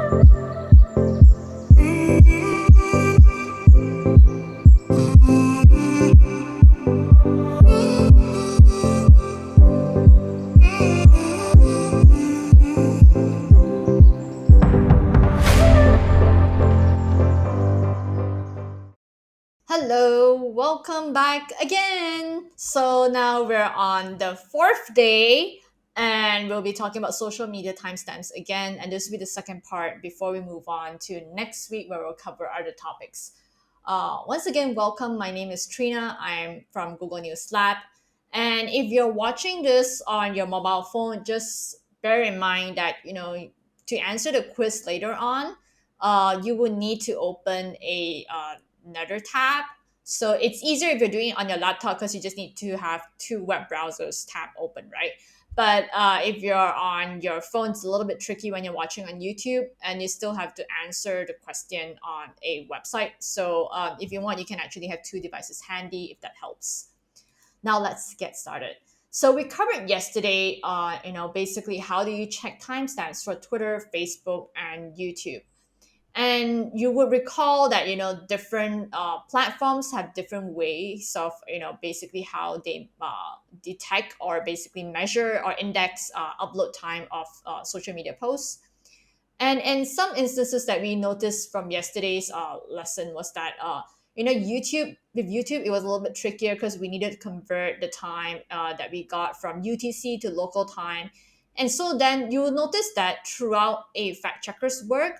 Hello, welcome back again. So now we're on the fourth day and we'll be talking about social media timestamps again. And this will be the second part before we move on to next week where we'll cover other topics. Once again, welcome. My name is Trina. I'm from Google News Lab. And if you're watching this on your mobile phone, just bear in mind that, to answer the quiz later on, you will need to open another tab. So it's easier if you're doing it on your laptop because you just need to have two web browsers tab open, right? But if you're on your phone, it's a little bit tricky when you're watching on YouTube and you still have to answer the question on a website. So if you want, you can actually have two devices handy if that helps. Now let's get started. So we covered yesterday, basically how do you check timestamps for Twitter, Facebook, and YouTube. And you would recall that different platforms have different ways of basically how they detect or basically measure or index upload time of social media posts. And in some instances that we noticed from yesterday's lesson was that YouTube, it was a little bit trickier because we needed to convert the time that we got from UTC to local time. And so then you will notice that throughout a fact checker's work,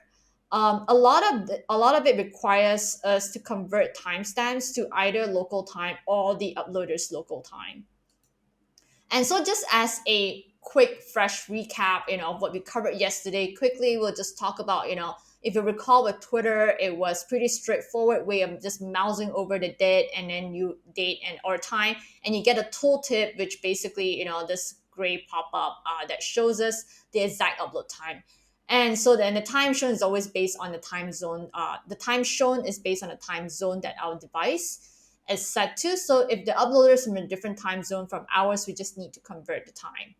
a lot of it requires us to convert timestamps to either local time or the uploader's local time. And so, just as a quick, fresh recap, of what we covered yesterday, quickly we'll just talk about, if you recall with Twitter, it was pretty straightforward way of just mousing over the date and then you date and or time, and you get a tooltip, which basically, this gray pop up that shows us the exact upload time. And so then the time shown is always based on the time zone. The time shown is based on the time zone that our device is set to. So if the uploader is from a different time zone from ours, we just need to convert the time.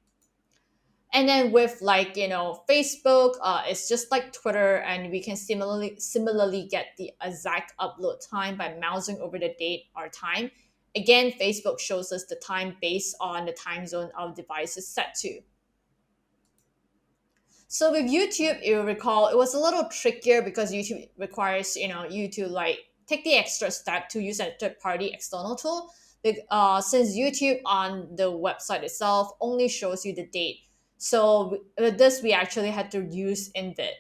And then with Facebook, it's just like Twitter, and we can similarly get the exact upload time by mousing over the date or time. Again, Facebook shows us the time based on the time zone our device is set to. So with YouTube, you recall it was a little trickier because YouTube requires you to take the extra step to use a third party external tool. Since YouTube on the website itself only shows you the date, so with this we actually had to use Invid.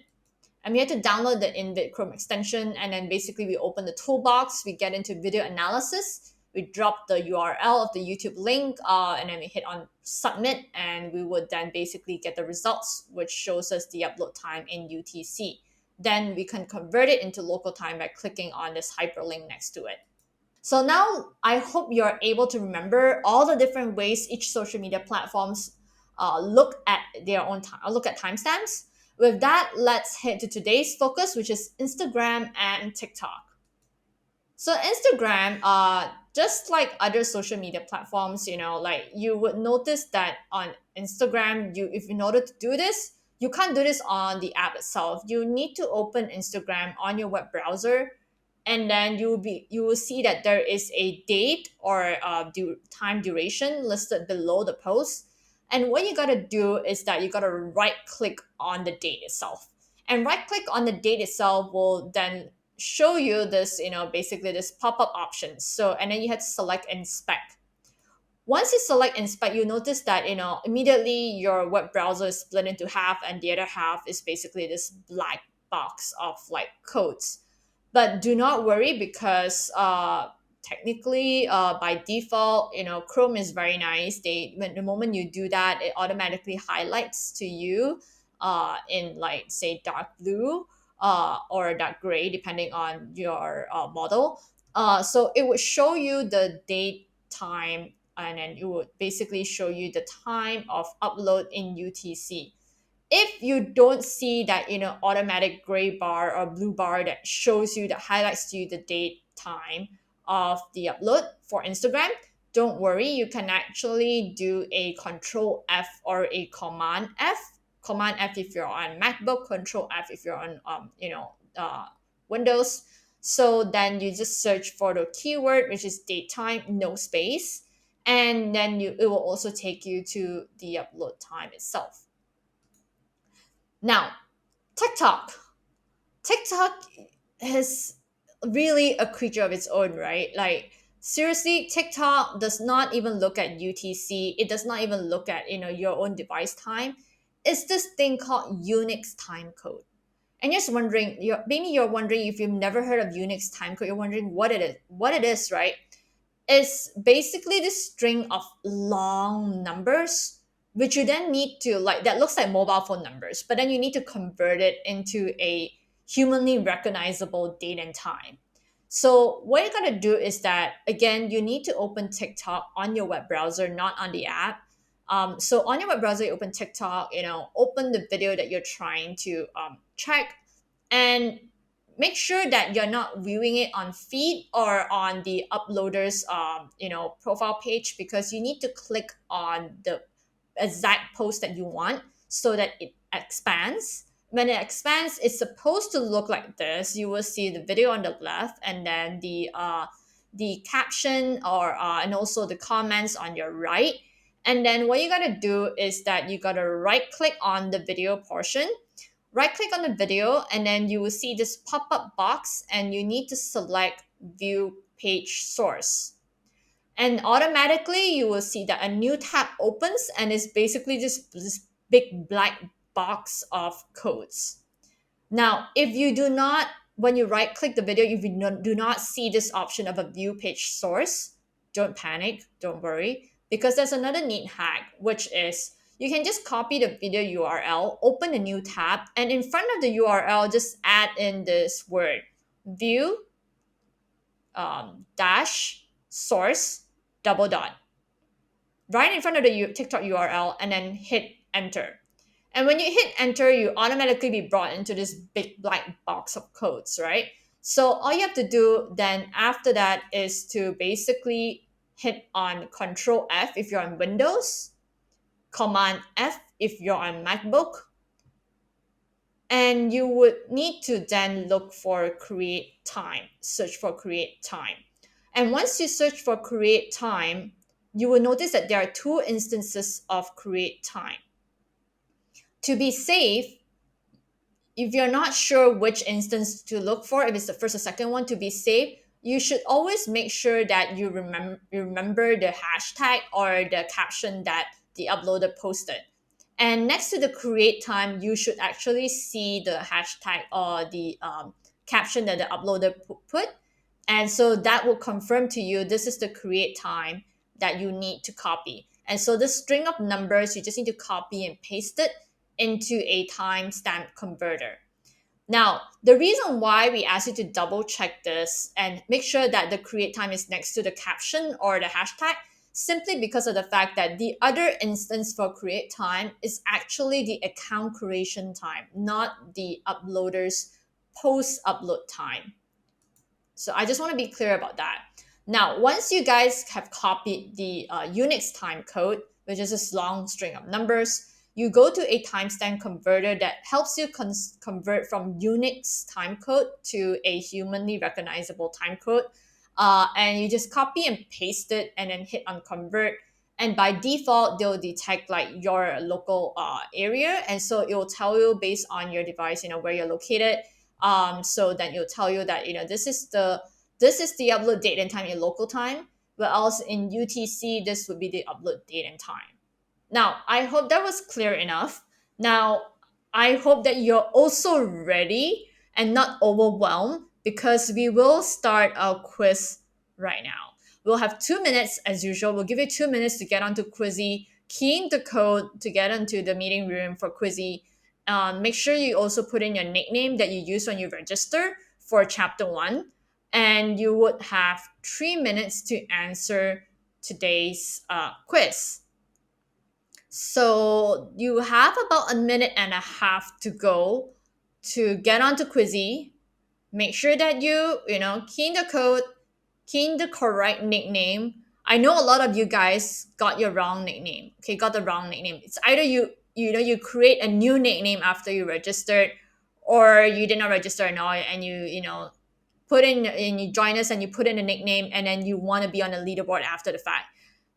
And we had to download the Invid Chrome extension, and then basically we open the toolbox, we get into video analysis, we drop the URL of the YouTube link, and then we hit on submit, and we would then basically get the results, which shows us the upload time in UTC. Then we can convert it into local time by clicking on this hyperlink next to it. So now I hope you're able to remember all the different ways each social media platforms look at their own time, look at timestamps. With that, let's head to today's focus, which is Instagram and TikTok. So Instagram, just like other social media platforms, like you would notice that on Instagram, if in order to do this, you can't do this on the app itself. You need to open Instagram on your web browser, and then you will see that there is a date or time duration listed below the post. And what you gotta do is that you gotta right click on the date itself, and right click on the date itself will then show you this, basically this pop-up option. So, and then you have to select inspect. Once you select inspect, you notice that, immediately your web browser is split into half, and the other half is basically this black box of like codes. But do not worry because technically by default, Chrome is very nice. When the moment you do that, it automatically highlights to you in like say dark blue or dark gray depending on your model. So it would show you the date, time, and then it would basically show you the time of upload in UTC. If you don't see that automatic gray bar or blue bar that shows you, that highlights to you the date, time of the upload for Instagram, don't worry, you can actually do a control F or a command F Command F if you're on MacBook, Control F if you're on Windows. So then you just search for the keyword, which is datetime, no space, and then it will also take you to the upload time itself. Now, TikTok. TikTok is really a creature of its own, right? Like seriously, TikTok does not even look at UTC. It does not even look at your own device time. It's this thing called Unix time code. And you're just wondering, you're wondering if you've never heard of Unix time code. You're wondering what it is. What it is, right? Is basically this string of long numbers which you then need to like that looks like mobile phone numbers, but then you need to convert it into a humanly recognizable date and time. So what you gotta do is that again you need to open TikTok on your web browser, not on the app. So on your web browser, you open TikTok, open the video that you're trying to check, and make sure that you're not viewing it on feed or on the uploader's profile page, because you need to click on the exact post that you want so that it expands. When it expands, it's supposed to look like this. You will see the video on the left, and then the caption or and also the comments on your right. And then what you gotta do is that you gotta right click on the video portion, right click on the video, and then you will see this pop-up box, and you need to select view page source, and automatically you will see that a new tab opens, and it's basically just this big black box of codes. Now if you do not, when you right click the video, if you do not see this option of a view page source, don't panic, don't worry, because there's another neat hack, which is you can just copy the video URL, open a new tab, and in front of the URL just add in this word view dash source double dot right in front of the TikTok URL, and then hit enter. And when you hit enter, you automatically be brought into this big black box of codes, right? So all you have to do then after that is to basically hit on Control F if you're on Windows, Command F if you're on MacBook, and you would need to then look for create time, search for create time. And once you search for create time, you will notice that there are two instances of create time. To be safe, if you're not sure which instance to look for, if it's the first or second one, to be safe, you should always make sure that you remember the hashtag or the caption that the uploader posted. And next to the create time, you should actually see the hashtag or the caption that the uploader put. And so that will confirm to you this is the create time that you need to copy. And so this string of numbers, you just need to copy and paste it into a timestamp converter. Now, the reason why we ask you to double check this and make sure that the create time is next to the caption or the hashtag, simply because of the fact that the other instance for create time is actually the account creation time, not the uploader's post upload time. So I just want to be clear about that. Now, once you guys have copied the Unix time code, which is this long string of numbers, you go to a timestamp converter that helps you convert from Unix time code to a humanly recognizable time code. And you just copy and paste it and then hit on convert. And by default, they'll detect like your local area. And so it will tell you based on your device, where you're located. So then it'll tell you that, this is the upload date and time in local time, whereas in UTC, this would be the upload date and time. Now, I hope that was clear enough. Now, I hope that you're also ready and not overwhelmed, because we will start our quiz right now. We'll have 2 minutes as usual. We'll give you 2 minutes to get onto Quizzy, key in the code to get into the meeting room for Quizzy. Make sure you also put in your nickname that you use when you register for chapter 1. And you would have 3 minutes to answer today's quiz. So you have about a minute and a half to go to get onto Quizzy. Make sure that you key in the code, key in the correct nickname. I know a lot of you guys got your wrong nickname. Okay, got the wrong nickname. It's either you you create a new nickname after you registered, or you did not register at all, and put in and you join us and you put in a nickname, and then you want to be on the leaderboard after the fact.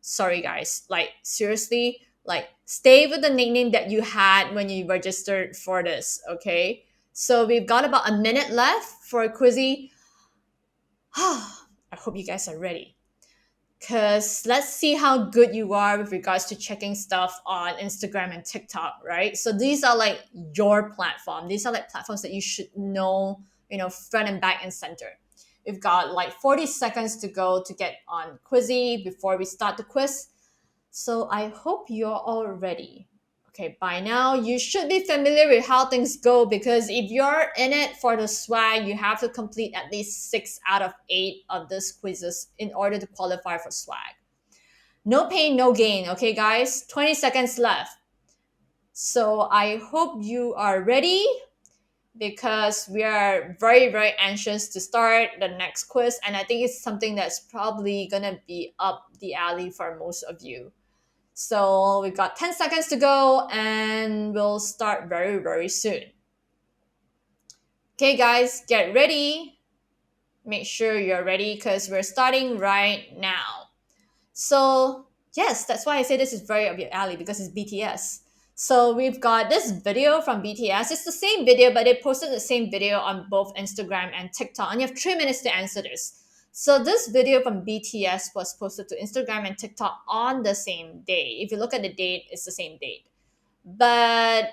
Sorry guys, like seriously, like stay with the nickname that you had when you registered for this, okay? So we've got about a minute left for Quizzy. I hope you guys are ready, because let's see how good you are with regards to checking stuff on Instagram and TikTok, right? So these are like your platform. These are like platforms that you should know, front and back and center. We've got like 40 seconds to go to get on Quizzy before we start the quiz. So I hope you're all ready. Okay, by now you should be familiar with how things go, because if you're in it for the swag, you have to complete at least 6 out of 8 of these quizzes in order to qualify for swag. No pain, no gain, okay, guys? 20 seconds left. So I hope you are ready, because we are very, very anxious to start the next quiz. And I think it's something that's probably gonna be up the alley for most of you. So we've got 10 seconds to go, and we'll start very, very soon. Okay, guys, get ready. Make sure you're ready, because we're starting right now. So, yes, that's why I say this is very up your alley, because it's BTS. So we've got this video from BTS. It's the same video, but they posted the same video on both Instagram and TikTok. And you have 3 minutes to answer this. So this video from BTS was posted to Instagram and TikTok on the same day. If you look at the date, it's the same date. But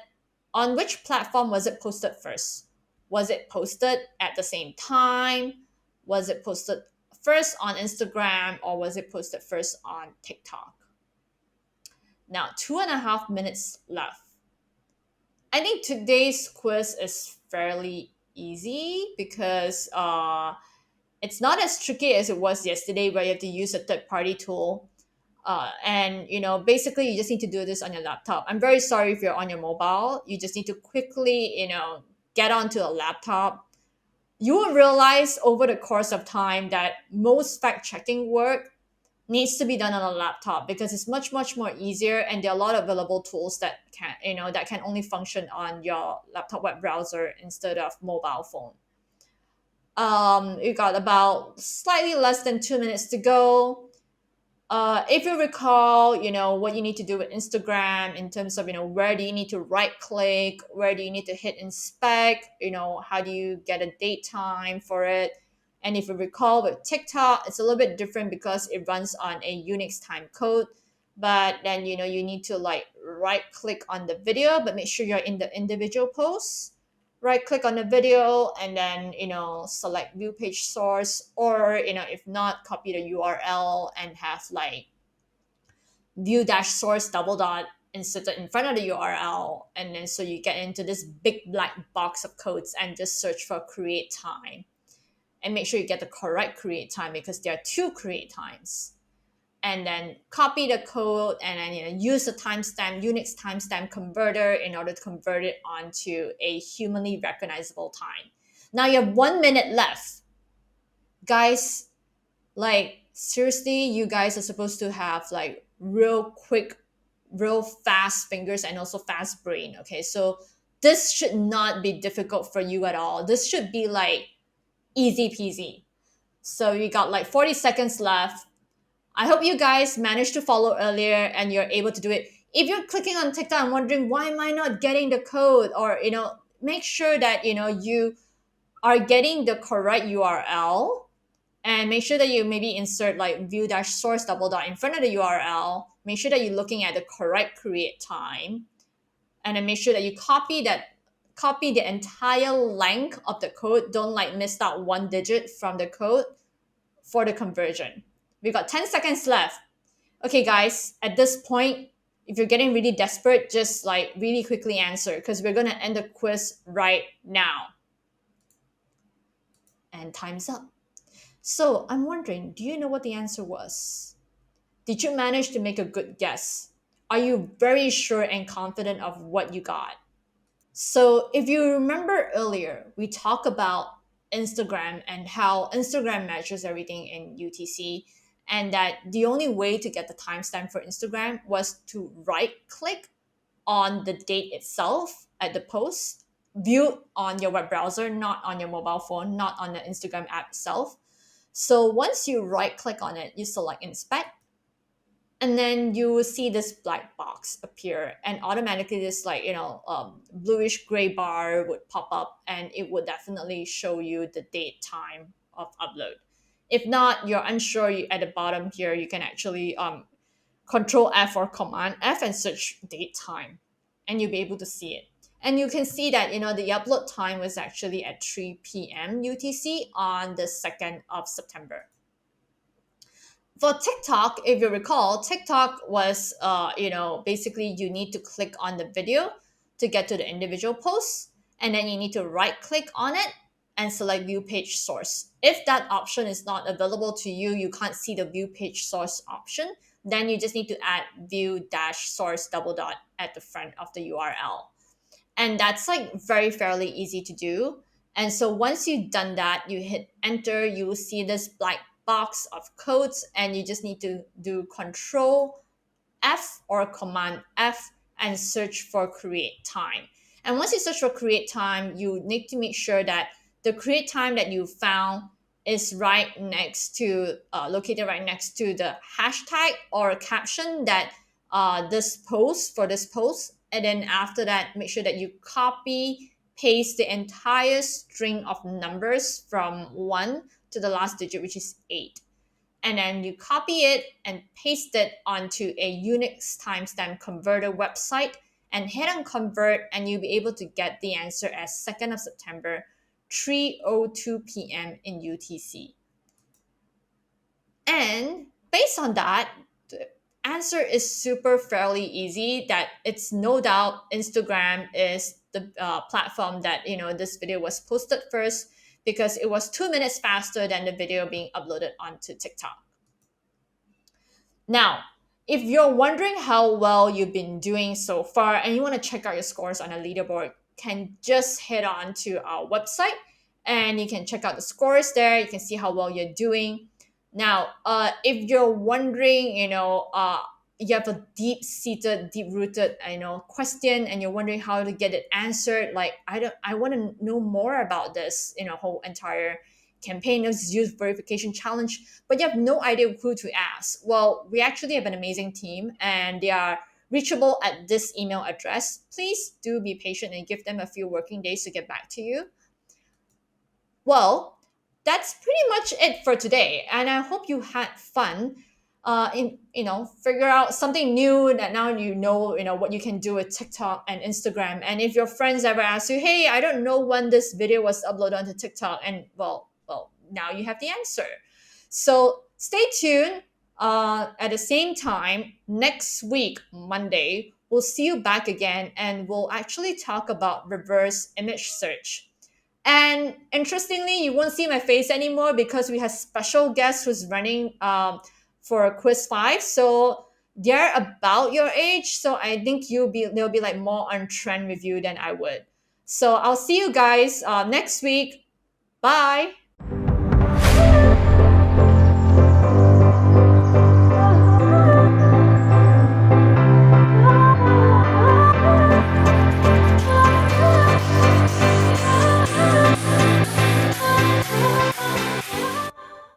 on which platform was it posted first? Was it posted at the same time? Was it posted first on Instagram, or was it posted first on TikTok? Now, 2.5 minutes left. I think today's quiz is fairly easy, because it's not as tricky as it was yesterday, where you have to use a third-party tool. And basically you just need to do this on your laptop. I'm very sorry if you're on your mobile. You just need to quickly, get onto a laptop. You will realize over the course of time that most fact-checking work needs to be done on a laptop, because it's much, much more easier, and there are a lot of available tools that can only function on your laptop web browser instead of mobile phone. You got about slightly less than 2 minutes to go. If you recall, what you need to do with Instagram in terms of, where do you need to right click, where do you need to hit inspect, how do you get a date time for it. And if you recall with TikTok, it's a little bit different, because it runs on a Unix time code. But then, you need to like right click on the video, but make sure you're in the individual post. Right click on the video, and then select view page source, or if not, copy the URL and have like view dash source double dot inserted in front of the URL, and then so you get into this big black box of codes and just search for create time, and make sure you get the correct create time, because there are 2 create times. And then copy the code, and then use the timestamp Unix timestamp converter in order to convert it onto a humanly recognizable time. Now you have 1 minute left, guys. Like seriously, you guys are supposed to have like real quick, real fast fingers, and also fast brain. Okay, so this should not be difficult for you at all. This should be like easy peasy. So you got like 40 seconds left. I hope you guys managed to follow earlier and you're able to do it. If you're clicking on TikTok and wondering why am I not getting the code, or make sure that you are getting the correct URL, and make sure that you maybe insert like view dash source double dot in front of the URL. Make sure that you're looking at the correct create time, and then make sure that you copy the entire length of the code. Don't like miss out 1 digit from the code for the conversion. We've got 10 seconds left. Okay, guys, at this point, if you're getting really desperate, just like really quickly answer, because we're going to end the quiz right now. And time's up. So I'm wondering, do you know what the answer was? Did you manage to make a good guess? Are you very sure and confident of what you got? So if you remember earlier, we talked about Instagram and how Instagram measures everything in UTC, and that the only way to get the timestamp for Instagram was to right click on the date itself at the post, viewed on your web browser, not on your mobile phone, not on the Instagram app itself. So once you right click on it, you select inspect, and then you will see this black box appear, and automatically this like bluish gray bar would pop up, and it would definitely show you the date time of upload. If not, you're unsure, at the bottom here you can actually control F or command F and search date time, and you'll be able to see it. And you can see that the upload time was actually at 3 p.m. UTC on the 2nd of September. For TikTok, if you recall, TikTok was, basically you need to click on the video to get to the individual posts, and then you need to right click on it and select view page source. If that option is not available to you, you can't see the view page source option, then you just need to add view dash source double dot at the front of the URL. And that's like very fairly easy to do. And so once you've done that, you hit enter, you will see this black box of codes, and you just need to do control F or command F and search for create time. And once you search for create time, you need to make sure that the create time that you found is located right next to the hashtag or caption that this post, and then after that, make sure that you copy paste the entire string of numbers from 1 to the last digit, which is 8, and then you copy it and paste it onto a Unix timestamp converter website and hit on convert, and you'll be able to get the answer as 2nd of September 3:02 p.m. in UTC. And based on that, the answer is super fairly easy, that it's no doubt Instagram is the platform that this video was posted first, because it was 2 minutes faster than the video being uploaded onto TikTok. Now, if you're wondering how well you've been doing so far and you want to check out your scores on a leaderboard, can just head on to our website and you can check out the scores there. You can see how well you're doing. Now, if you're wondering, you have a deep-seated, deep-rooted, question, and you're wondering how to get it answered, like I want to know more about this, whole entire campaign, this youth verification challenge, but you have no idea who to ask. Well, we actually have an amazing team, and they are reachable at this email address. Please do be patient and give them a few working days to get back to you. Well, that's pretty much it for today, and I hope you had fun in figure out something new, that now what you can do with TikTok and Instagram. And if your friends ever ask you, hey, I don't know when this video was uploaded onto TikTok, and well, now you have the answer. So stay tuned. At the same time next week, Monday, we'll see you back again, and we'll actually talk about reverse image search. And interestingly, you won't see my face anymore because we have special guests who's running for quiz 5. So they're about your age. So I think they'll be like more on trend with you than I would. So I'll see you guys next week. Bye.